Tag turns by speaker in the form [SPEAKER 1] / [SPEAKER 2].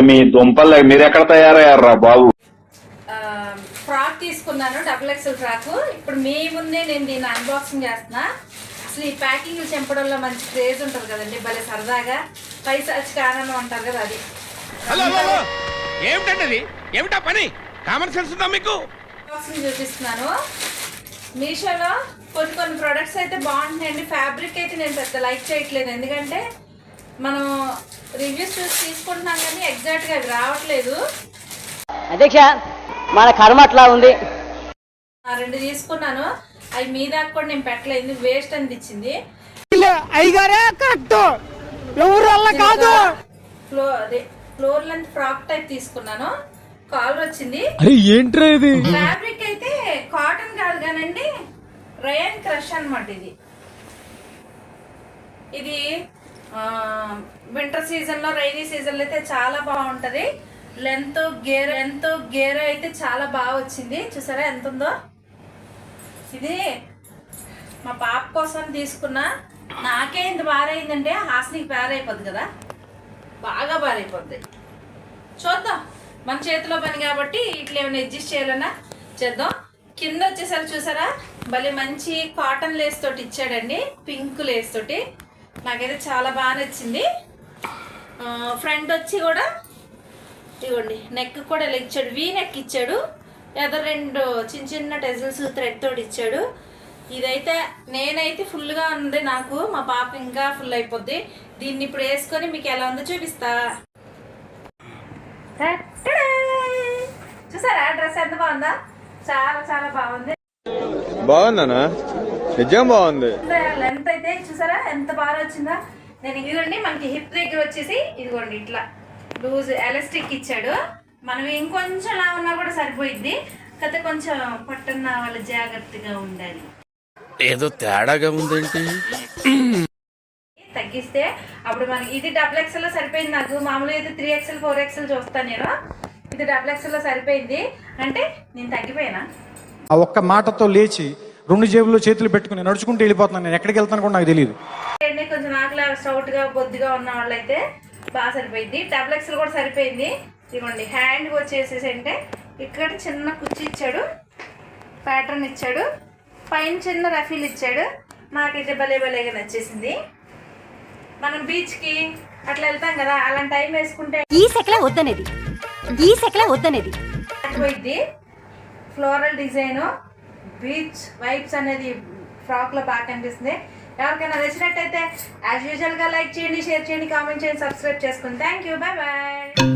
[SPEAKER 1] మీ దుంపలు మీరు ఎక్కడ తయారయ్యారా బాబు?
[SPEAKER 2] ఫ్రాక్ తీసుకున్నాను, XXL ఫ్రాక్. ఇప్పుడు మీ ముందే నేను దీన్ని అన్బాక్సింగ్ చేస్తున్నా. అసలు ఈ ప్యాకింగ్ చెంపడంలో మంచి క్రేజ్ ఉంటుంది కదండి, భలే సరదాగా పైసా ఆనందం అంటారు కదా, అది.
[SPEAKER 3] ఏమిటండి ఏమిటా పని? కామన్ సెన్స్ ఉందా మీకు?
[SPEAKER 2] అన్బాక్సింగ్ చూపిస్తున్నాను. మీషోలో కొన్ని ప్రొడక్ట్స్ అయితే బాగుంటున్నాయండి. ఫ్యాబ్రిక్ అయితే నేను పెద్ద లైక్ చేయట్లేదు, ఎందుకంటే మనం రివ్యూస్ చూసి తీసుకుంటున్నాం కానీ ఎగ్జాక్ట్గా అవి రావట్లేదు.
[SPEAKER 4] అధ్యక్ష, మన కర్మ అట్లా ఉంది.
[SPEAKER 2] 2 తీసుకున్నాను, అవి మీద కూడా నేను పెట్టలేదు, వేస్ట్ అనిపించింది. ఫ్లోర్ లెంత్ ఫ్రాక్ టైప్ తీసుకున్నాను, కాలర్ వచ్చింది. ఫ్యాబ్రిక్ అయితే కాటన్ కాదు కానండి, రయాన్ క్రష్ అన్నమాట. ఇది వింటర్ సీజన్ లో, రైనీ సీజన్ లో అయితే చాలా బాగుంటది. లెంత్ గేర్ అయితే చాలా బాగా వచ్చింది. చూసారా ఎంత ఉందో? ఇది మా పాప కోసం తీసుకున్నా. నాకే ఇంత బారైందంటే హాస్నికి బారైపోద్ది కదా, బాగా బారైపోద్ది. చూద్దాం, మన చేతిలో పని కాబట్టి ఇట్లా ఏమైనా అడ్జస్ట్ చేయాలన్నా చేద్దాం. కింద వచ్చేసరికి చూసారా, భలే మంచి కాటన్ లేస్ తోటి ఇచ్చాడండి, పింక్ లేస్ తోటి. నాకైతే చాలా బాగా నచ్చింది. ఫ్రంట్ వచ్చి కూడా ఇవ్వండి, నెక్ కూడా ఇలా ఇచ్చాడు, వీ నెక్ ఇచ్చాడు. ఏదో 2 చిన్న టెజల్స్ థ్రెడ్ తోటి ఇచ్చాడు. ఇదైతే నేనైతే ఫుల్గా ఉంది, నాకు మా పాప ఇంకా ఫుల్ అయిపోద్ది. దీన్ని ఇప్పుడు వేసుకొని మీకు ఎలా ఉందో చూపిస్తా. చూసారా డ్రెస్ ఎంత బాగుందా? చాలా చాలా బాగుంది.
[SPEAKER 5] బాగుందనా? నిజం బాగుంది.
[SPEAKER 2] లెంత్ అయితే చూసారా ఎంత బాగా వచ్చిందా? నేను ఇదిగోండి, మనకి హిప్ దగ్గర వచ్చేసి ఇదిగోండి ఇట్లా లూజ్ ఎలాస్టిక్ ఇచ్చాడు. మనం ఇంకొంచెం లా ఉన్నా కూడా సరిపోయిద్ది, కాకపోతే కొంచెం పట్టున్న వాళ్ళు జాగ్రత్తగా ఉండాలి.
[SPEAKER 3] ఏదో తేడాగా ఉందేంటి?
[SPEAKER 2] తగ్గిస్తే అప్పుడు మనకి ఇది XXL లో సరిపోయింది. నాకు మామూలుగా అయితే 3XL 4XL చూస్తాను నేను, ఇది XXL లో సరిపోయింది. అంటే నేను తగ్గిపోయినా?
[SPEAKER 6] ఆ ఒక్క మాటతో లేచి 2 జేబుల్లో చేతులు పెట్టుకుని నడుచుకుంటూ వెళ్ళిపోతున్నాను. నేను ఎక్కడికి వెళ్తాను కూడా నాకు తెలియదు.
[SPEAKER 2] కొంచెం నాకులా స్టౌట్ గా బొద్దుగా ఉన్న వాళ్ళు అయితే బాగా సరిపోయింది. XXL కూడా సరిపోయింది. ఇదిగోండి, హ్యాండ్ వచ్చేసేసి అంటే ఇక్కడ చిన్న కుర్చీ ఇచ్చాడు, ప్యాటర్న్ ఇచ్చాడు, పైన చిన్న రఫీల్ ఇచ్చాడు. నాకైతే భలేగా నచ్చేసింది. మనం బీచ్కి అట్లా వెళ్తాం కదా, అలాంటి టైం వేసుకుంటే
[SPEAKER 4] ఈ సెకలే వద్దనేది
[SPEAKER 2] పోయిద్ది. ఫ్లోరల్ డిజైన్, బీచ్ వైబ్స్ అనేది ఫ్రాక్ లో బాగా కనిపిస్తుంది. ఎవరికైనా నచ్చినట్టయితే యాజ్ యూజువల్ గా లైక్ చేయండి, షేర్ చేయండి, కామెంట్ చేయండి, సబ్స్క్రైబ్ చేసుకోండి. Thank you, bye bye.